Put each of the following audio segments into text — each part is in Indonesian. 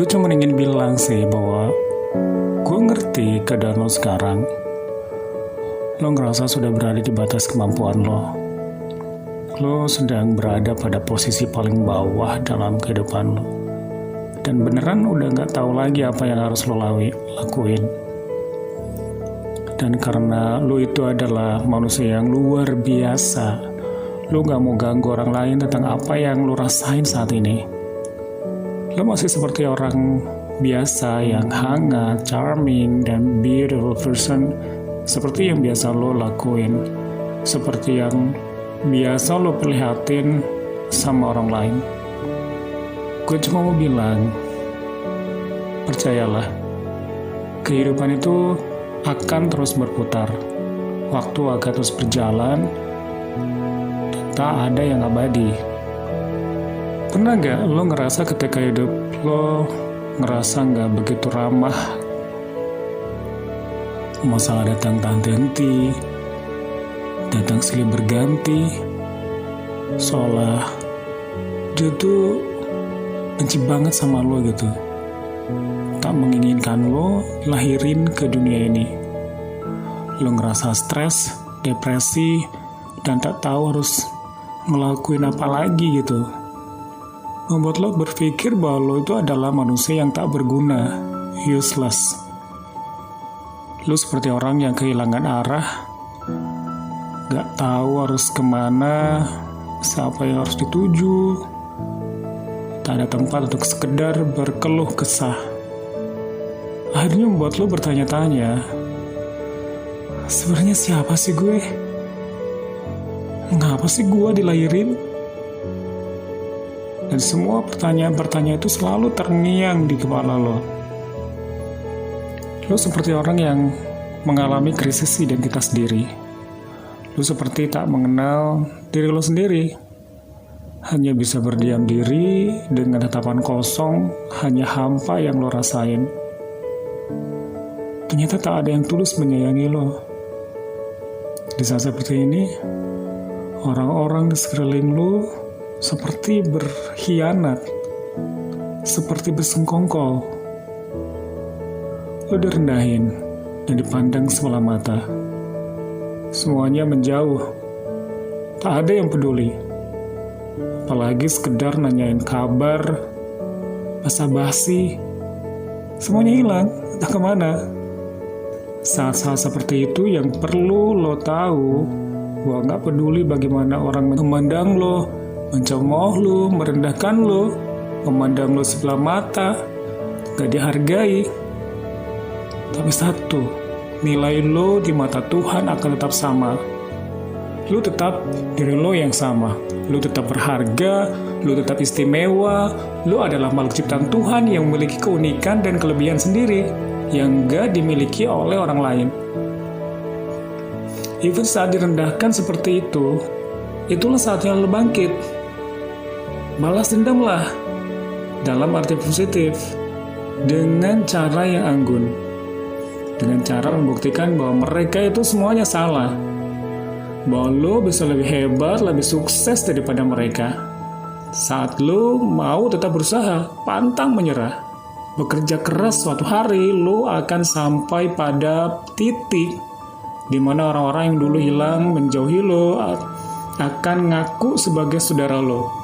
Gue cuma ingin bilang sih bahwa gue ngerti keadaan lo sekarang. Lo ngerasa sudah berada di batas kemampuan lo. Lo sedang berada pada posisi paling bawah dalam kehidupan lo. Dan beneran udah gak tahu lagi apa yang harus lo lakuin. Dan karena lo itu adalah manusia yang luar biasa, lo gak mau ganggu orang lain tentang apa yang lo rasain saat ini. Lo masih seperti orang biasa yang hangat, charming, dan beautiful person, seperti yang biasa lo lakuin, seperti yang biasa lo perlihatin sama orang lain. Gue cuma mau bilang, percayalah, kehidupan itu akan terus berputar, waktu akan terus berjalan, dan tak ada yang abadi. Pernah gak lo ngerasa ketika hidup lo ngerasa gak begitu ramah? Masalah datang tak henti, datang silih berganti, seolah dia tuh benci banget sama lo gitu, tak menginginkan lo lahirin ke dunia ini. Lo ngerasa stres, depresi, dan tak tahu harus ngelakuin apa lagi gitu. Membuat lo berpikir bahwa lo itu adalah manusia yang tak berguna, useless. Lo seperti orang yang kehilangan arah, gak tahu harus kemana, siapa yang harus dituju, tak ada tempat untuk sekedar berkeluh kesah. Akhirnya membuat lo bertanya-tanya, sebenarnya siapa sih gue? Ngapa sih gue dilahirin? Dan semua pertanyaan-pertanyaan itu selalu terngiang di kepala lo. Lo seperti orang yang mengalami krisis identitas diri. Lo seperti tak mengenal diri lo sendiri. Hanya bisa berdiam diri dengan tatapan kosong, hanya hampa yang lo rasain. Ternyata tak ada yang tulus menyayangi lo. Di saat seperti ini, orang-orang di sekeliling lo seperti berkhianat, seperti bersengkongkol. Lo direndahin dan dipandang sebelah mata. Semuanya menjauh, tak ada yang peduli. Apalagi sekedar nanyain kabar, basa-basi, semuanya hilang, entah kemana. Saat-saat seperti itu yang perlu lo tahu bahwa gak peduli bagaimana orang memandang lo, mencemooh lo, merendahkan lo, memandang lo sebelah mata, gak dihargai. Tapi satu, nilai lo di mata Tuhan akan tetap sama. Lo tetap diri lo yang sama. Lo tetap berharga, lo tetap istimewa. Lo adalah makhluk ciptaan Tuhan yang memiliki keunikan dan kelebihan sendiri yang gak dimiliki oleh orang lain. Even saat direndahkan seperti itu, itulah saatnya lo bangkit. Balas dendamlah, dalam arti positif, dengan cara yang anggun, dengan cara membuktikan bahwa mereka itu semuanya salah, bahwa lo bisa lebih hebat, lebih sukses daripada mereka. Saat lo mau tetap berusaha, pantang menyerah, bekerja keras, suatu hari lo akan sampai pada titik di mana orang-orang yang dulu hilang, menjauhi lo, akan ngaku sebagai saudara lo.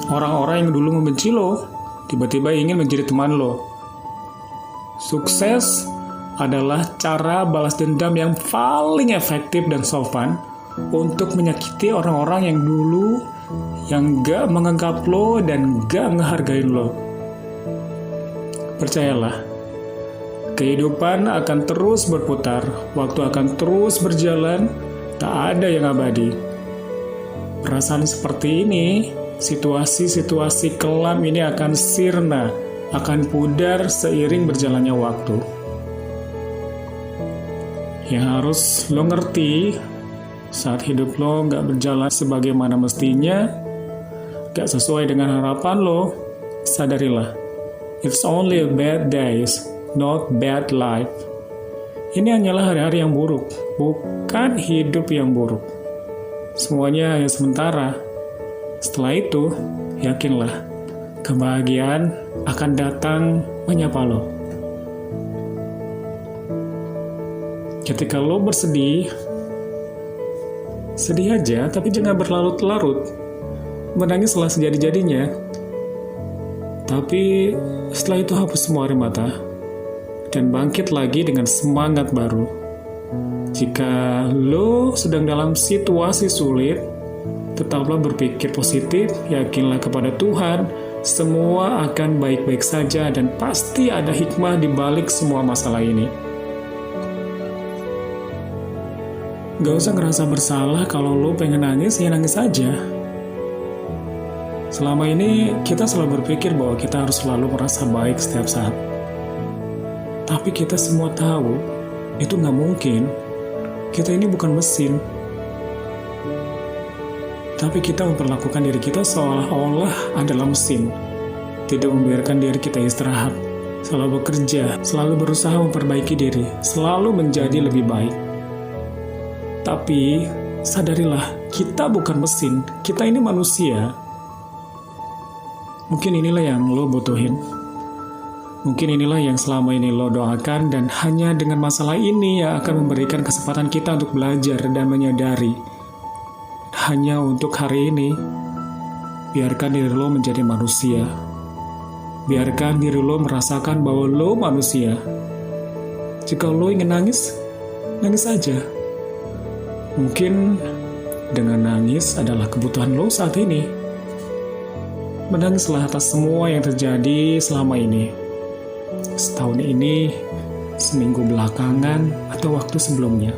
Orang-orang yang dulu membenci lo, tiba-tiba ingin menjadi teman lo. Sukses adalah cara balas dendam yang paling efektif dan sopan untuk menyakiti orang-orang yang dulu yang gak menganggap lo dan gak ngehargain lo. Percayalah, kehidupan akan terus berputar, waktu akan terus berjalan, tak ada yang abadi. Perasaan seperti ini, situasi-situasi kelam ini akan sirna, akan pudar seiring berjalannya waktu. Yang harus lo ngerti, saat hidup lo gak berjalan sebagaimana mestinya, gak sesuai dengan harapan lo, sadarilah, it's only bad days, not bad life. Ini hanyalah hari-hari yang buruk, bukan hidup yang buruk. Semuanya hanya sementara. Setelah itu, yakinlah, kebahagiaan akan datang menyapa lo. Ketika lo bersedih, sedih aja, tapi jangan berlarut-larut. Menangislah sejadi-jadinya. Tapi setelah itu hapus semua air mata dan bangkit lagi dengan semangat baru. Jika lo sedang dalam situasi sulit, tetaplah berpikir positif, yakinlah kepada Tuhan, semua akan baik-baik saja dan pasti ada hikmah di balik semua masalah ini. Gak usah ngerasa bersalah kalau lo pengen nangis, ya nangis aja. Selama ini kita selalu berpikir bahwa kita harus selalu merasa baik setiap saat. Tapi kita semua tahu, itu gak mungkin. Kita ini bukan mesin. Tapi kita memperlakukan diri kita seolah-olah adalah mesin. Tidak membiarkan diri kita istirahat. Selalu bekerja, selalu berusaha memperbaiki diri, selalu menjadi lebih baik. Tapi, sadarilah, kita bukan mesin. Kita ini manusia. Mungkin inilah yang lo butuhin. Mungkin inilah yang selama ini lo doakan, dan hanya dengan masalah ini yang akan memberikan kesempatan kita untuk belajar dan menyadari. Hanya untuk hari ini, biarkan diri lo menjadi manusia. Biarkan diri lo merasakan bahwa lo manusia. Jika lo ingin nangis, nangis saja. Mungkin dengan nangis adalah kebutuhan lo saat ini. Menangislah atas semua yang terjadi selama ini. Setahun ini, seminggu belakangan, atau waktu sebelumnya.